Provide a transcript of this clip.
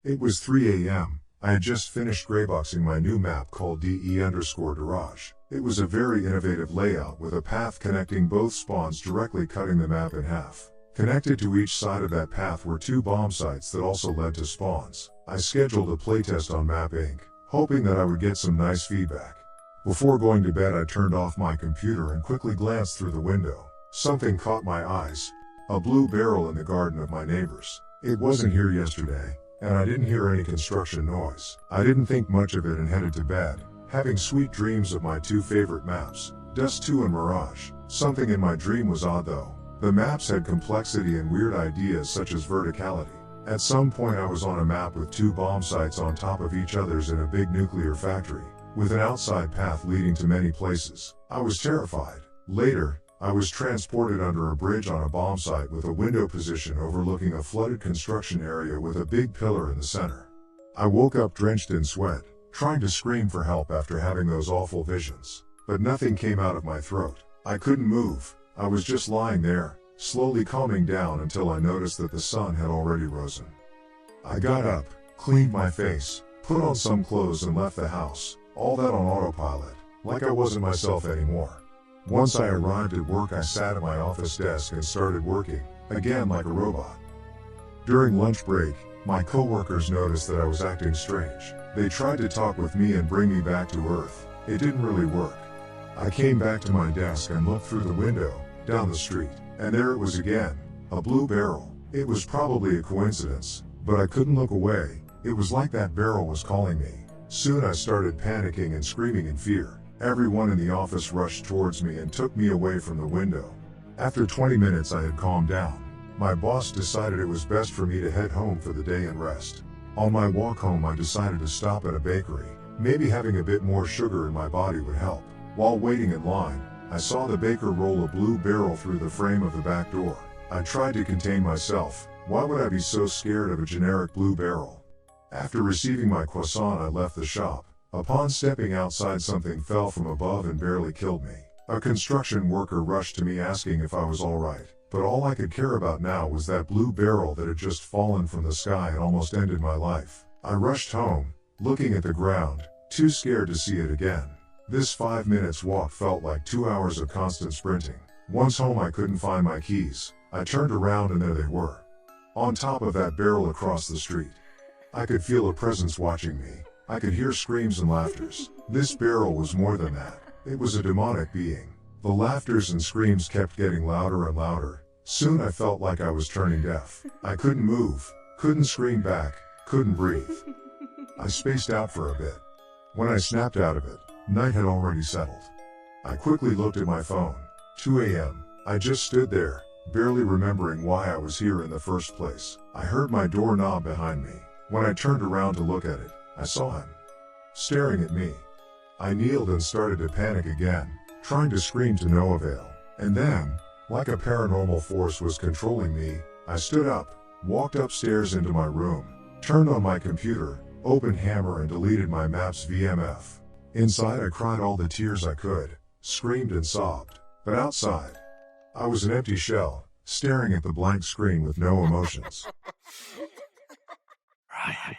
It was 3 a.m. I had just finished grayboxing my new map called DE_Garage. It was a very innovative layout with a path connecting both spawns directly cutting the map in half. Connected to each side of that path were 2 bomb sites that also led to spawns. I scheduled a playtest on MapINK, hoping that I would get some nice feedback. Before going to bed I turned off my computer and quickly glanced through the window. Something caught my eyes. A blue barrel in the garden of my neighbors. It wasn't here yesterday, and I didn't hear any construction noise. I didn't think much of it and headed to bed, having sweet dreams of my 2 favorite maps, Dust 2 and Mirage. Something in my dream was odd though. The maps had complexity and weird ideas such as verticality. At some point I was on a map with 2 bomb sites on top of each other's in a big nuclear factory, with an outside path leading to many places. I was terrified. Later, I was transported under a bridge on a bomb site with a window position overlooking a flooded construction area with a big pillar in the center. I woke up drenched in sweat, trying to scream for help after having those awful visions. But nothing came out of my throat. I couldn't move. I was just lying there, slowly calming down until I noticed that the sun had already risen. I got up, cleaned my face, put on some clothes and left the house, all that on autopilot, like I wasn't myself anymore. Once I arrived at work I sat at my office desk and started working, again like a robot. During lunch break, my coworkers noticed that I was acting strange. They tried to talk with me and bring me back to earth. It didn't really work. I came back to my desk and looked through the window, down the street, and there it was again, a blue barrel. It was probably a coincidence, but I couldn't look away. It was like that barrel was calling me. Soon I started panicking and screaming in fear. Everyone in the office rushed towards me and took me away from the window. After 20 minutes I had calmed down. My boss decided it was best for me to head home for the day and rest. On my walk home I decided to stop at a bakery. Maybe having a bit more sugar in my body would help. While waiting in line, I saw the baker roll a blue barrel through the frame of the back door. I tried to contain myself. Why would I be so scared of a generic blue barrel? After receiving my croissant I left the shop. Upon stepping outside something fell from above and barely killed me. A construction worker rushed to me asking if I was alright, but all I could care about now was that blue barrel that had just fallen from the sky and almost ended my life. I rushed home, looking at the ground, too scared to see it again. This 5 minutes walk felt like 2 hours of constant sprinting. Once home I couldn't find my keys. I turned around and there they were. On top of that barrel across the street. I could feel a presence watching me. I could hear screams and laughters. This barrel was more than that. It was a demonic being. The laughters and screams kept getting louder and louder. Soon I felt like I was turning deaf. I couldn't move, couldn't scream back, couldn't breathe. I spaced out for a bit. When I snapped out of it, night had already settled. I quickly looked at my phone. 2 a.m. I just stood there, barely remembering why I was here in the first place. I heard my doorknob behind me. When I turned around to look at it, I saw him, staring at me. I kneeled and started to panic again, trying to scream to no avail. And then, like a paranormal force was controlling me, I stood up, walked upstairs into my room, turned on my computer, opened Hammer and deleted my map's VMF. Inside I cried all the tears I could, screamed and sobbed. But outside, I was an empty shell, staring at the blank screen with no emotions. Right.